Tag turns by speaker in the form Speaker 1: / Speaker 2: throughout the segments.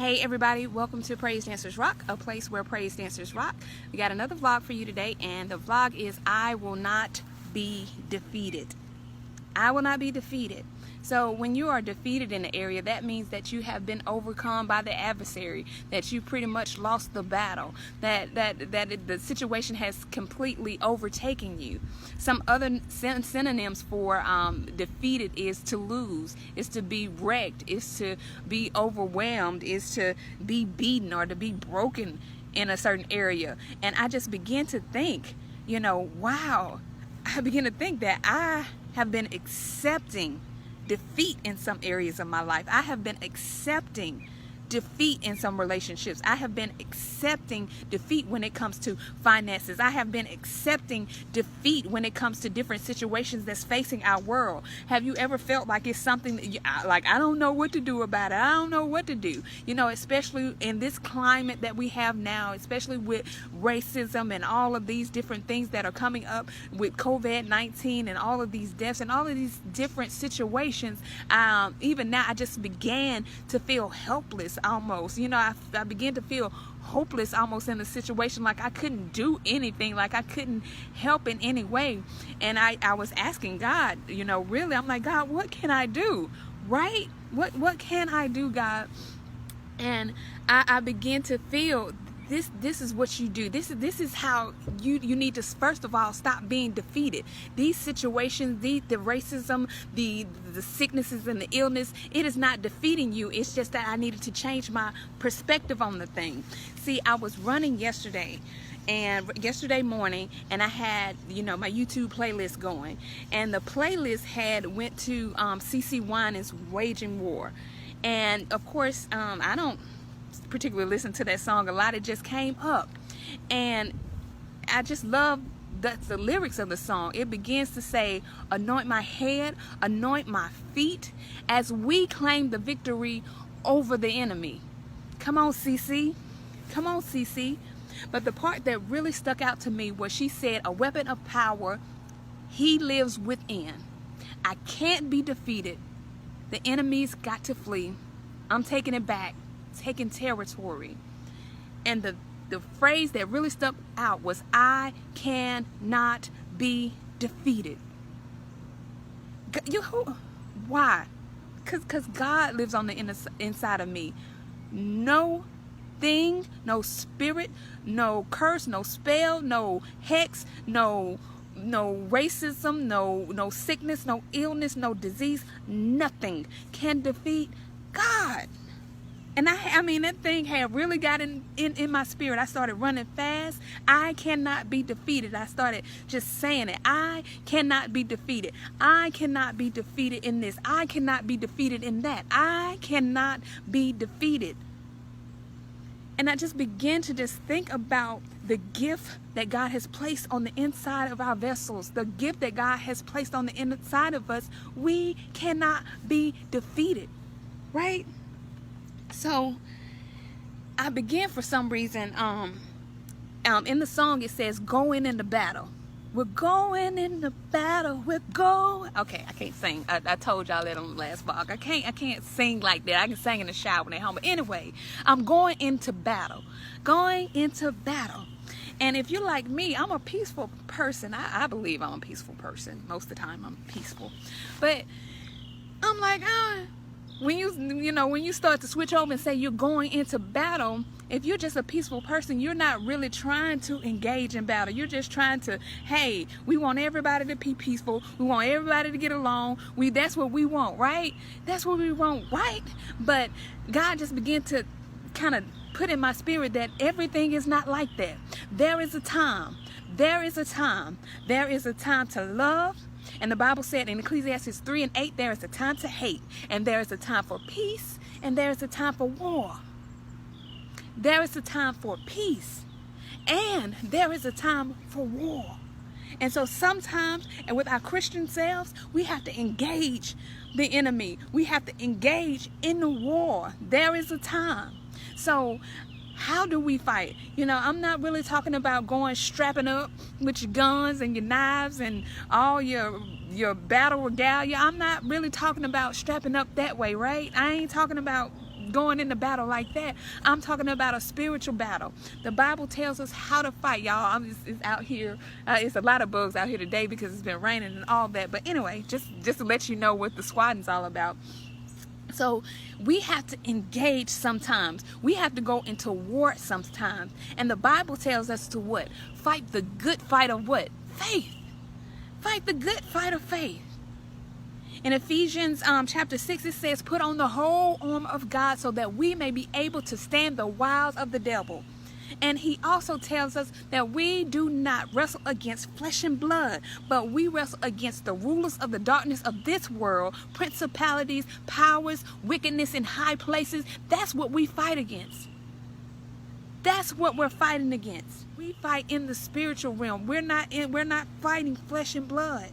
Speaker 1: Hey everybody, welcome to Praise Dancers Rock, a place where praise dancers rock. We got another vlog for you today, and the vlog is I will not be defeated. I will not be defeated. So when you are defeated in the area, that means that you have been overcome by the adversary, that you pretty much lost the battle, that the situation has completely overtaken you. Some other synonyms for defeated is to lose, is to be wrecked, is to be overwhelmed, is to be beaten or to be broken in a certain area. And I just begin to think, wow, I begin to think that I have been accepting defeat in some areas of my life. I have been accepting defeat in some relationships. I have been accepting defeat when it comes to finances. I have been accepting defeat when it comes to different situations that's facing our world. Have you ever felt like it's something that I don't know what to do about it? I don't know what to do. Especially in this climate that we have now, especially with racism and all of these different things that are coming up with COVID-19 and all of these deaths and all of these different situations. Even now, I just began to feel helpless almost. I began to feel hopeless almost in the situation, like I couldn't do anything, like I couldn't help in any way. And I was asking God, really, I'm like, God, what can I do? Right? What can I do, God? And I began to feel this is what you do. This is how you need to, first of all, stop being defeated. These situations, the racism, the sicknesses and the illness, it is not defeating you. It's just that I needed to change my perspective on the thing. See, I was running yesterday morning, and I had my YouTube playlist going, and the playlist went to CeCe Winans' Waging War. And of course, I don't particularly listen to that song a lot. It just came up, and I just love the lyrics of the song. It begins to say, anoint my head, anoint my feet, as we claim the victory over the enemy. Come on, CeCe. Come on, CeCe. But the part that really stuck out to me was she said, a weapon of power, he lives within. I can't be defeated. The enemy's got to flee. I'm taking it back, taking territory. And the phrase that really stuck out was, I cannot be defeated. Why? Because God lives on the inside of me. No thing, no spirit, no curse, no spell, no hex, no racism, no sickness, no illness, no disease, nothing can defeat God. And I mean, that thing had really got in my spirit. I started running fast. I cannot be defeated. I started just saying it. I cannot be defeated. I cannot be defeated in this. I cannot be defeated in that. I cannot be defeated. And I just began to just think about the gift that God has placed on the inside of our vessels, the gift that God has placed on the inside of us. We cannot be defeated, right? So I began, for some reason, in the song it says, going into battle. We're going into battle. We're going. Okay, I can't sing. I told y'all that on the last vlog. I can't sing like that. I can sing in the shower when at home. But anyway, I'm going into battle. Going into battle. And if you're like me, I'm a peaceful person. I believe I'm a peaceful person. Most of the time I'm peaceful. But I'm like, when you start to switch over and say you're going into battle, if you're just a peaceful person, you're not really trying to engage in battle. You're just trying to, hey, we want everybody to be peaceful. We want everybody to get along. That's what we want, right? That's what we want, right? But God just began to kind of put in my spirit that everything is not like that. There is a time. There is a time. There is a time to love. And the Bible said in Ecclesiastes 3:8, there is a time to hate, and there is a time for peace, and there is a time for war. There is a time for peace, and there is a time for war. And so sometimes, and with our Christian selves, we have to engage the enemy. We have to engage in the war. There is a time. So how do we fight? I'm not really talking about strapping up with your guns and your knives and all your battle regalia. I'm not really talking about strapping up that way, right? I ain't talking about going into battle like that. I'm talking about a spiritual battle. The Bible tells us how to fight, y'all. It's out here. It's a lot of bugs out here today because it's been raining and all that. But anyway, just to let you know what the squatting's all about. So we have to engage sometimes. We have to go into war sometimes. And the Bible tells us to what? Fight the good fight of what? Faith. Fight the good fight of faith. In Ephesians chapter 6, it says, put on the whole armor of God so that we may be able to stand the wiles of the devil. And he also tells us that we do not wrestle against flesh and blood, but we wrestle against the rulers of the darkness of this world, principalities, powers, wickedness in high places. That's what we fight against. That's what we're fighting against. We fight in the spiritual realm. We're not fighting flesh and blood.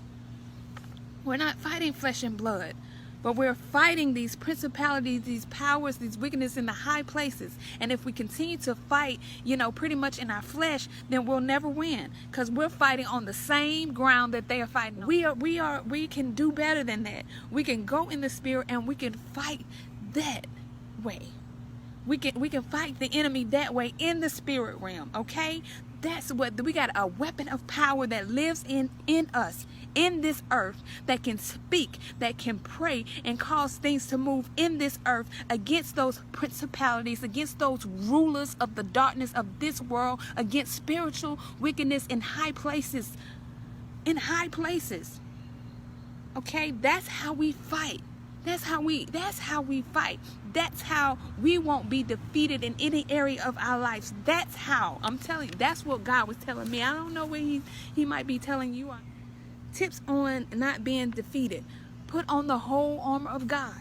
Speaker 1: We're not fighting flesh and blood. But we're fighting these principalities, these powers, these wickedness in the high places. And if we continue to fight, pretty much in our flesh, then we'll never win. Because we're fighting on the same ground that they are fighting on. We can do better than that. We can go in the spirit and we can fight that way. We can fight the enemy that way in the spirit realm, okay? That's what we got, a weapon of power that lives in us, in this earth, that can speak, that can pray and cause things to move in this earth against those principalities, against those rulers of the darkness of this world, against spiritual wickedness in high places. In high places. Okay, that's how we fight. That's how we fight. That's how we won't be defeated in any area of our lives. That's how. I'm telling you, that's what God was telling me. I don't know what he might be telling you. Tips on not being defeated. Put on the whole armor of God.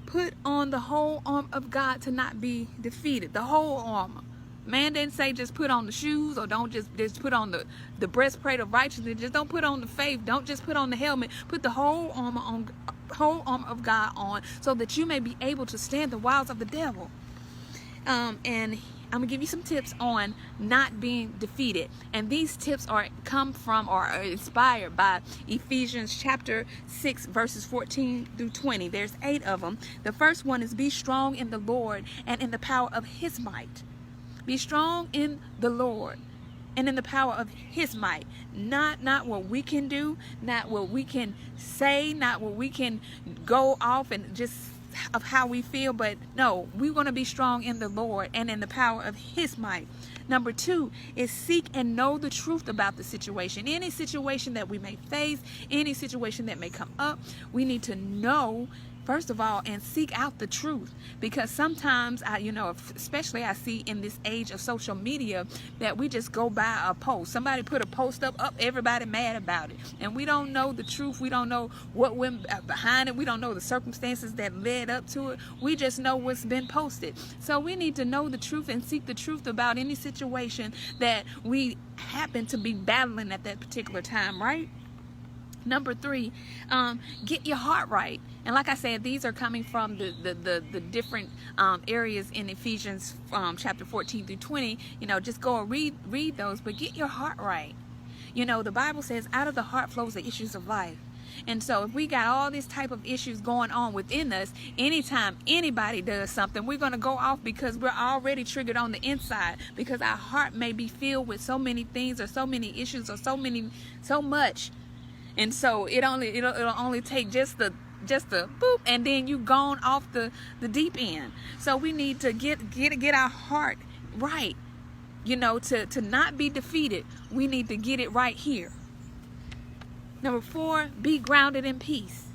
Speaker 1: Put on the whole armor of God to not be defeated. The whole armor. Man didn't say just put on the shoes, or don't just put on the breastplate of righteousness. Just don't put on the faith. Don't just put on the helmet. Put the whole armor of God on, so that you may be able to stand the wiles of the devil. And I'm gonna give you some tips on not being defeated, and these tips are inspired by Ephesians chapter 6 verses 14 through 20. There's 8 of them. The first one is, be strong in the Lord and in the power of his might. Be strong in the Lord and in the power of his might. Not what we can do, not what we can say, not what we can go off and just of how we feel, but no, we want to be strong in the Lord and in the power of his might. Number 2 is seek and know the truth about the situation. Any situation that we may face, any situation that may come up, we need to know first of all and seek out the truth, because sometimes especially I see in this age of social media that we just go by a post. Somebody put a post up, everybody mad about it, and we don't know the truth. We don't know what went behind it. We don't know the circumstances that led up to it. We just know what's been posted. So we need to know the truth and seek the truth about any situation that we happen to be battling at that particular time, right? Number 3, get your heart right. And like I said, these are coming from the different areas in Ephesians chapter 14 through 20. Just go and read those, but get your heart right. The Bible says out of the heart flows the issues of life. And so if we got all these type of issues going on within us, anytime anybody does something, we're going to go off because we're already triggered on the inside, because our heart may be filled with so many things or so many issues or so much. And so it'll only take just the boop, and then you gone off the deep end. So we need to get our heart right. To not be defeated, we need to get it right here. Number 4, be grounded in peace.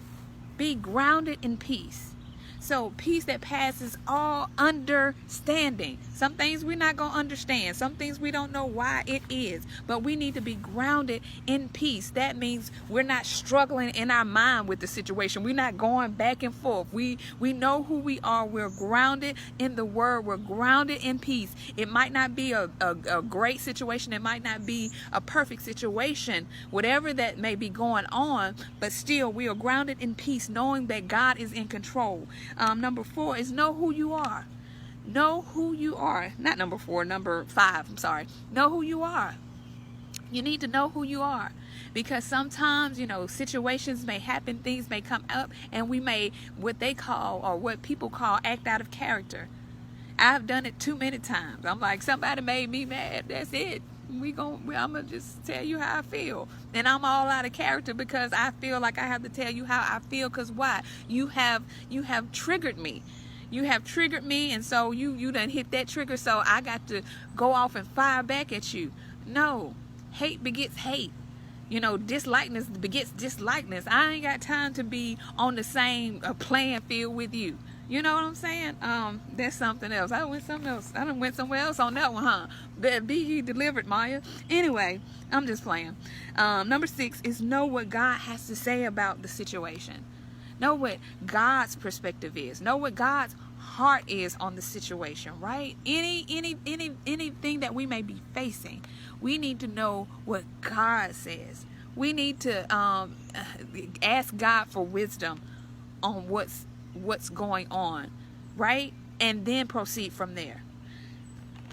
Speaker 1: Be grounded in peace. So peace that passes all understanding. Some things we're not going to understand. Some things we don't know why it is. But we need to be grounded in peace. That means we're not struggling in our mind with the situation. We're not going back and forth. We know who we are. We're grounded in the word. We're grounded in peace. It might not be a great situation. It might not be a perfect situation. Whatever that may be going on. But still, we are grounded in peace, knowing that God is in control. Number 4 is know who you are. Know who you are. Not number 4, number 5. I'm sorry. Know who you are. You need to know who you are, because sometimes, situations may happen, things may come up, and we may, what they call, or what people call, act out of character. I've done it too many times. I'm like, somebody made me mad. That's it. I'm gonna just tell you how I feel, and I'm all out of character because I feel like I have to tell you how I feel. Because why? You have triggered me. You have triggered me, and so you done hit that trigger. So I got to go off and fire back at you. No, hate begets hate. Dislikeness begets dislikeness. I ain't got time to be on the same playing field with you. You know what I'm saying? That's something else. I went somewhere else on that one, huh? Be ye delivered, Maya. Anyway, I'm just playing. Number 6 is know what God has to say about the situation. Know what God's perspective is. Know what God's heart is on the situation, right? Anything that we may be facing, we need to know what God says. We need to ask God for wisdom on what's going on, right? And then proceed from there.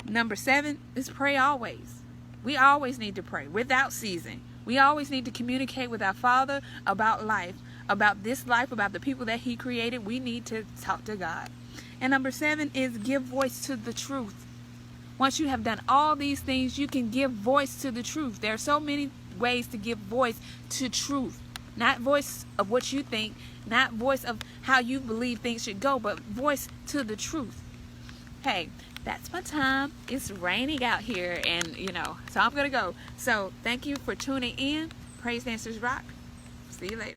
Speaker 1: Number 7 is pray always. We always need to pray without ceasing. We always need to communicate with our Father about life, about this life, about the people that He created. We need to talk to God. And number 7 is give voice to the truth. Once you have done all these things, you can give voice to the truth. There are so many ways to give voice to truth. Not voice of what you think, not voice of how you believe things should go, but voice to the truth. Hey, that's my time. It's raining out here, and so I'm gonna go. So thank you for tuning in. Praise Dancers Rock. See you later.